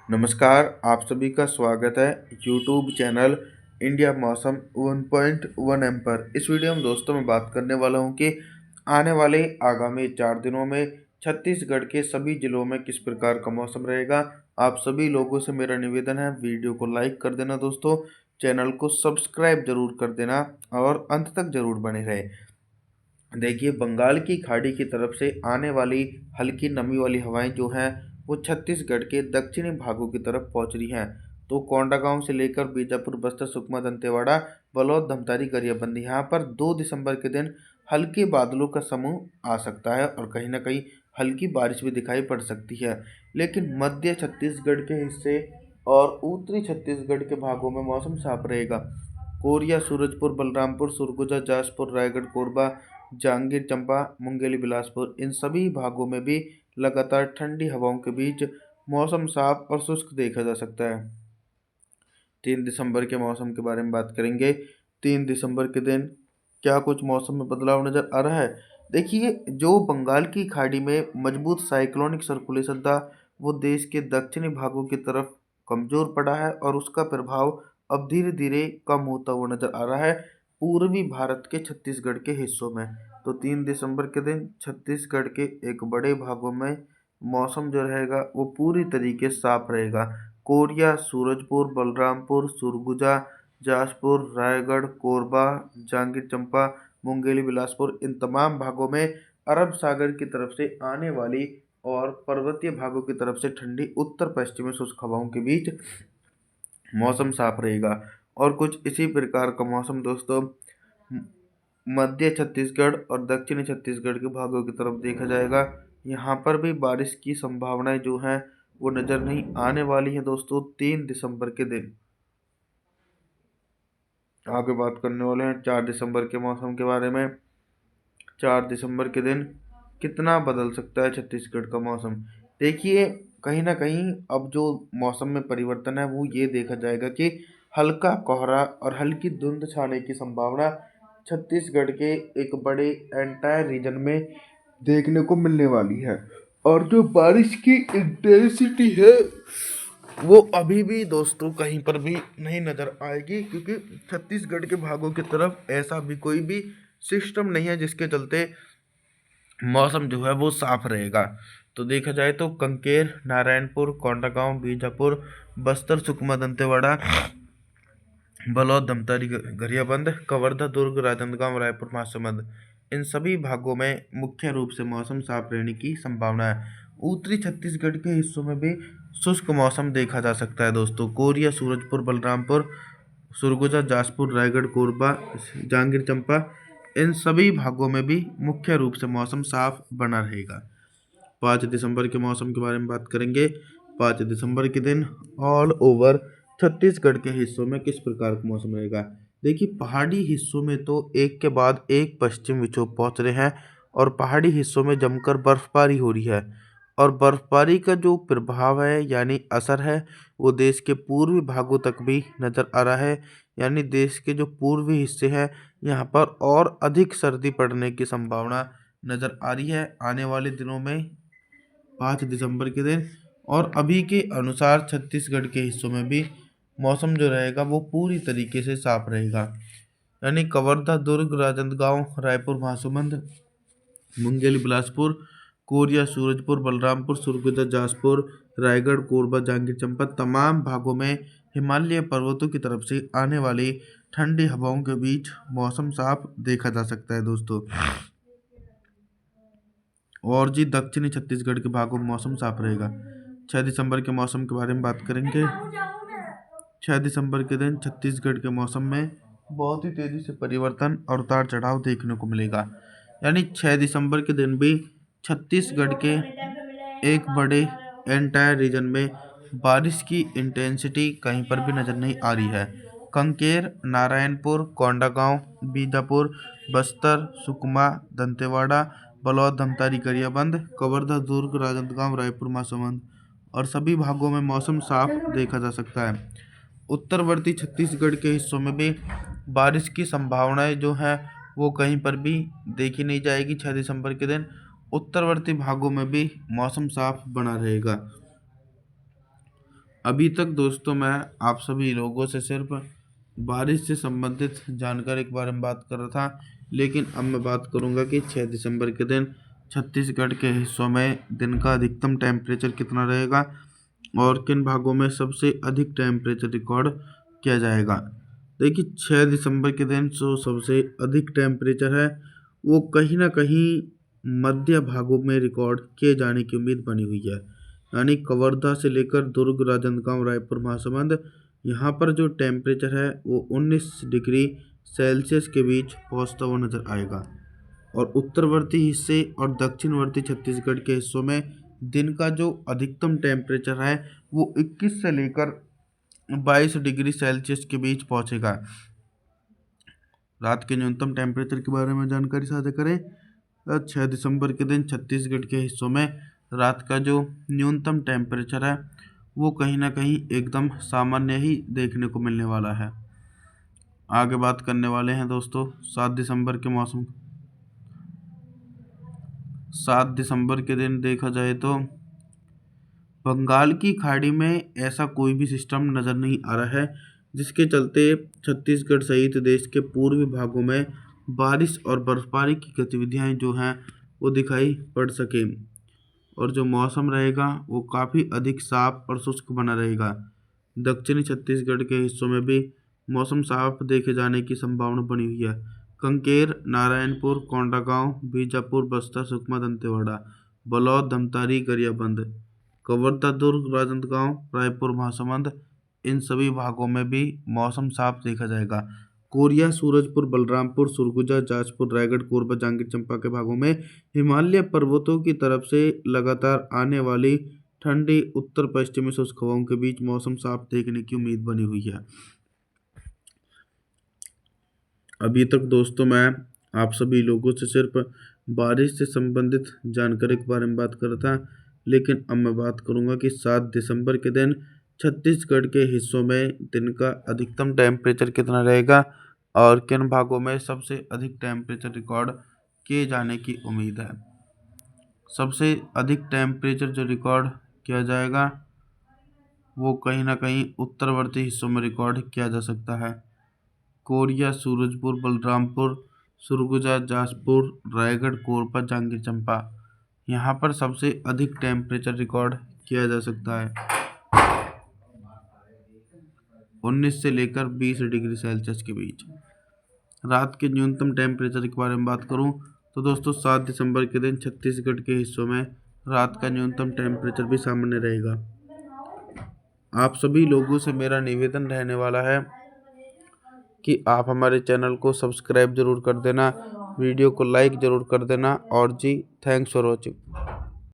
नमस्कार, आप सभी का स्वागत है यूट्यूब चैनल इंडिया मौसम 1.1 पर। इस वीडियो में दोस्तों मैं बात करने वाला हूं कि आने वाले आगामी 4 दिनों में छत्तीसगढ़ के सभी जिलों में किस प्रकार का मौसम रहेगा। आप सभी लोगों से मेरा निवेदन है, वीडियो को लाइक कर देना दोस्तों, चैनल को सब्सक्राइब जरूर कर देना और अंत तक जरूर बने रहे। देखिए, बंगाल की खाड़ी की तरफ से आने वाली हल्की नमी वाली हवाएं जो हैं वो छत्तीसगढ़ के दक्षिणी भागों की तरफ पहुंच रही हैं। तो कोंडागांव से लेकर बीजापुर, बस्तर, सुकमा, दंतेवाड़ा, बलौद, धमतारी, गरियाबंद यहाँ पर 2 दिसंबर के दिन हल्के बादलों का समूह आ सकता है और कहीं ना कहीं हल्की बारिश भी दिखाई पड़ सकती है। लेकिन मध्य छत्तीसगढ़ के हिस्से और उत्तरी छत्तीसगढ़ के भागों में मौसम साफ रहेगा। कोरिया, सूरजपुर, बलरामपुर, सुरगुजा, जासपुर, रायगढ़, कोरबा, जांजगीर चांपा, मुंगेली, बिलासपुर इन सभी भागों में भी लगातार ठंडी हवाओं के बीच मौसम साफ और शुष्क देखा जा सकता है। 3 दिसंबर के मौसम के बारे में बात करेंगे। 3 दिसंबर के दिन क्या कुछ मौसम में बदलाव नज़र आ रहा है। देखिए, जो बंगाल की खाड़ी में मजबूत साइक्लोनिक सर्कुलेशन था वो देश के दक्षिणी भागों की तरफ कमज़ोर पड़ा है और उसका प्रभाव अब धीरे धीरे कम होता हुआ नज़र आ रहा है पूर्वी भारत के छत्तीसगढ़ के हिस्सों में। तो 3 दिसंबर के दिन छत्तीसगढ़ के एक बड़े भागों में मौसम जो रहेगा वो पूरी तरीके से साफ रहेगा। कोरिया, सूरजपुर, बलरामपुर, सुरगुजा, जासपुर, रायगढ़, कोरबा, जांजगीर चांपा, मुंगेली, बिलासपुर इन तमाम भागों में अरब सागर की तरफ से आने वाली और पर्वतीय भागों की तरफ से ठंडी उत्तर पश्चिमी शुष्क हवाओं के बीच मौसम साफ रहेगा। और कुछ इसी प्रकार का मौसम दोस्तों म- मध्य छत्तीसगढ़ और दक्षिणी छत्तीसगढ़ के भागों की तरफ देखा जाएगा। यहाँ पर भी बारिश की संभावनाएं जो हैं वो नज़र नहीं आने वाली है दोस्तों 3 दिसंबर के दिन। आगे बात करने वाले हैं 4 दिसंबर के मौसम के बारे में। 4 दिसंबर के दिन कितना बदल सकता है छत्तीसगढ़ का मौसम। देखिए, कहीं ना कहीं अब जो मौसम में परिवर्तन है वो ये देखा जाएगा कि हल्का कोहरा और हल्की धुंध छाने की संभावना छत्तीसगढ़ के एक बड़े एंटायर रीजन में देखने को मिलने वाली है। और जो बारिश की इंटेंसिटी है वो अभी भी दोस्तों कहीं पर भी नहीं नज़र आएगी, क्योंकि छत्तीसगढ़ के भागों की तरफ ऐसा भी कोई भी सिस्टम नहीं है जिसके चलते मौसम जो है वो साफ रहेगा। तो देखा जाए तो कंकेर, नारायणपुर, कोंडागांव, बीजापुर, बस्तर, सुकमा, दंतेवाड़ा, बलौद, धमतारी, गरियाबंद, कवर्धा, दुर्ग, राजनांदगांव, रायपुर, महासमुंद इन सभी भागों में मुख्य रूप से मौसम साफ रहने की संभावना है। उत्तरी छत्तीसगढ़ के हिस्सों में भी शुष्क मौसम देखा जा सकता है दोस्तों। कोरिया, सूरजपुर, बलरामपुर, सुरगुजा, जासपुर, रायगढ़, कोरबा, जांजगीर चांपा इन सभी भागों में भी मुख्य रूप से मौसम साफ बना रहेगा। 5 दिसंबर के मौसम के बारे में बात करेंगे। 5 दिसंबर के दिन ऑल ओवर छत्तीसगढ़ के हिस्सों में किस प्रकार का मौसम रहेगा। देखिए, पहाड़ी हिस्सों में तो एक के बाद एक पश्चिम विक्षोभ पहुंच रहे हैं और पहाड़ी हिस्सों में जमकर बर्फबारी हो रही है। और बर्फबारी का जो प्रभाव है यानी असर है वो देश के पूर्वी भागों तक भी नज़र आ रहा है। यानी देश के जो पूर्वी हिस्से हैं यहाँ पर और अधिक सर्दी पड़ने की संभावना नज़र आ रही है आने वाले दिनों में 5 दिसंबर के दिन। और अभी के अनुसार छत्तीसगढ़ के हिस्सों में भी मौसम जो रहेगा वो पूरी तरीके से साफ रहेगा। यानी कवर्धा, दुर्ग, राजनांदगांव, रायपुर, महासमुंद, मुंगेली, बिलासपुर, कोरिया, सूरजपुर, बलरामपुर, सुरगुजा, जासपुर, रायगढ़, कोरबा, जांजगीर चांपा तमाम भागों में हिमालय पर्वतों की तरफ से आने वाली ठंडी हवाओं के बीच मौसम साफ देखा जा सकता है दोस्तों। और जी दक्षिणी छत्तीसगढ़ के भागों में मौसम साफ रहेगा। 6 दिसंबर के मौसम के बारे में बात करेंगे। 6 दिसंबर के दिन छत्तीसगढ़ के मौसम में बहुत ही तेज़ी से परिवर्तन और उतार चढ़ाव देखने को मिलेगा। यानी 6 दिसंबर के दिन भी छत्तीसगढ़ के एक बड़े एंटायर रीजन में बारिश की इंटेंसिटी कहीं पर भी नज़र नहीं आ रही है। कंकेर, नारायणपुर, कोंडागांव, बीजापुर, बस्तर, सुकमा, दंतेवाड़ा, बलौद, धमतारी, गरियाबंद, कवर्धा, दुर्ग, राजनांदगांव, रायपुर, महासमुंद और सभी भागों में मौसम साफ देखा जा सकता है। उत्तरवर्ती छत्तीसगढ़ के हिस्सों में भी बारिश की संभावनाएं जो हैं वो कहीं पर भी देखी नहीं जाएगी। 6 दिसंबर के दिन उत्तरवर्ती भागों में भी मौसम साफ बना रहेगा। अभी तक दोस्तों मैं आप सभी लोगों से सिर्फ बारिश से संबंधित जानकारी के बारे में बात कर रहा था, लेकिन अब मैं बात करूंगा कि 6 दिसंबर के दिन छत्तीसगढ़ के हिस्सों में दिन का अधिकतम टेम्परेचर कितना रहेगा और किन भागों में सबसे अधिक टेम्परेचर रिकॉर्ड किया जाएगा। देखिए 6 दिसंबर के दिन जो सबसे अधिक टेम्परेचर है वो कहीं ना कहीं मध्य भागों में रिकॉर्ड किए जाने की उम्मीद बनी हुई है। यानी कवर्धा से लेकर दुर्ग, राजनांदगांव, रायपुर, महासमुंद, यहाँ पर जो टेम्परेचर है वो 19 डिग्री सेल्सियस के बीच पहुँचता हुआ नजर आएगा। और उत्तरवर्ती हिस्से और दक्षिणवर्ती छत्तीसगढ़ के हिस्सों में दिन का जो अधिकतम टेम्परेचर है वो 21 से लेकर 22 डिग्री सेल्सियस के बीच पहुंचेगा। रात के न्यूनतम टेम्परेचर के बारे में जानकारी साझा करें। 6 दिसंबर के दिन छत्तीसगढ़ के हिस्सों में रात का जो न्यूनतम टेम्परेचर है वो कहीं ना कहीं एकदम सामान्य ही देखने को मिलने वाला है। आगे बात करने वाले हैं दोस्तों 7 दिसंबर के मौसम। 7 दिसंबर के दिन देखा जाए तो बंगाल की खाड़ी में ऐसा कोई भी सिस्टम नज़र नहीं आ रहा है जिसके चलते छत्तीसगढ़ सहित देश के पूर्वी भागों में बारिश और बर्फबारी की गतिविधियां जो हैं वो दिखाई पड़ सके। और जो मौसम रहेगा वो काफ़ी अधिक साफ और शुष्क बना रहेगा। दक्षिणी छत्तीसगढ़ के हिस्सों में भी मौसम साफ देखे जाने की संभावना बनी हुई है। कंकेर, नारायणपुर, कोंडागांव, बीजापुर, बस्तर, सुकमा, दंतेवाड़ा, बलौद, धमतारी, गरियाबंद, कवर्धा, दुर्ग, राजनांदगांव, रायपुर, महासमुंद, इन सभी भागों में भी मौसम साफ देखा जाएगा। कोरिया, सूरजपुर, बलरामपुर, सुरगुजा, जाजपुर, रायगढ़, कोरबा, जांजगीर चंपा के भागों में हिमालय पर्वतों की तरफ से लगातार आने वाली ठंडी उत्तर पश्चिमी शुष्क हवाओं के बीच मौसम साफ देखने की उम्मीद बनी हुई है। अभी तक दोस्तों मैं आप सभी लोगों से सिर्फ बारिश से संबंधित जानकारी के बारे में बात कर रहा था, लेकिन अब मैं बात करूंगा कि 7 दिसंबर के दिन छत्तीसगढ़ के हिस्सों में दिन का अधिकतम टेम्परेचर कितना रहेगा और किन भागों में सबसे अधिक टेम्परेचर रिकॉर्ड किए जाने की उम्मीद है। सबसे अधिक टेम्परेचर जो रिकॉर्ड किया जाएगा वो कहीं ना कहीं उत्तरवर्ती हिस्सों में रिकॉर्ड किया जा सकता है। कोरिया, सूरजपुर, बलरामपुर, सुरगुजा, जाजपुर, रायगढ़, कोरबा, जांजगीर चंपा, यहाँ पर सबसे अधिक टेम्परेचर रिकॉर्ड किया जा सकता है 19 से लेकर 20 डिग्री सेल्सियस के बीच। रात के न्यूनतम टेम्परेचर के बारे में बात करूं तो दोस्तों 7 दिसंबर के दिन छत्तीसगढ़ के हिस्सों में रात का न्यूनतम टेम्परेचर भी सामान्य रहेगा। आप सभी लोगों से मेरा निवेदन रहने वाला है कि आप हमारे चैनल को सब्सक्राइब ज़रूर कर देना, वीडियो को लाइक ज़रूर कर देना और जी थैंक्स फॉर वॉचिंग।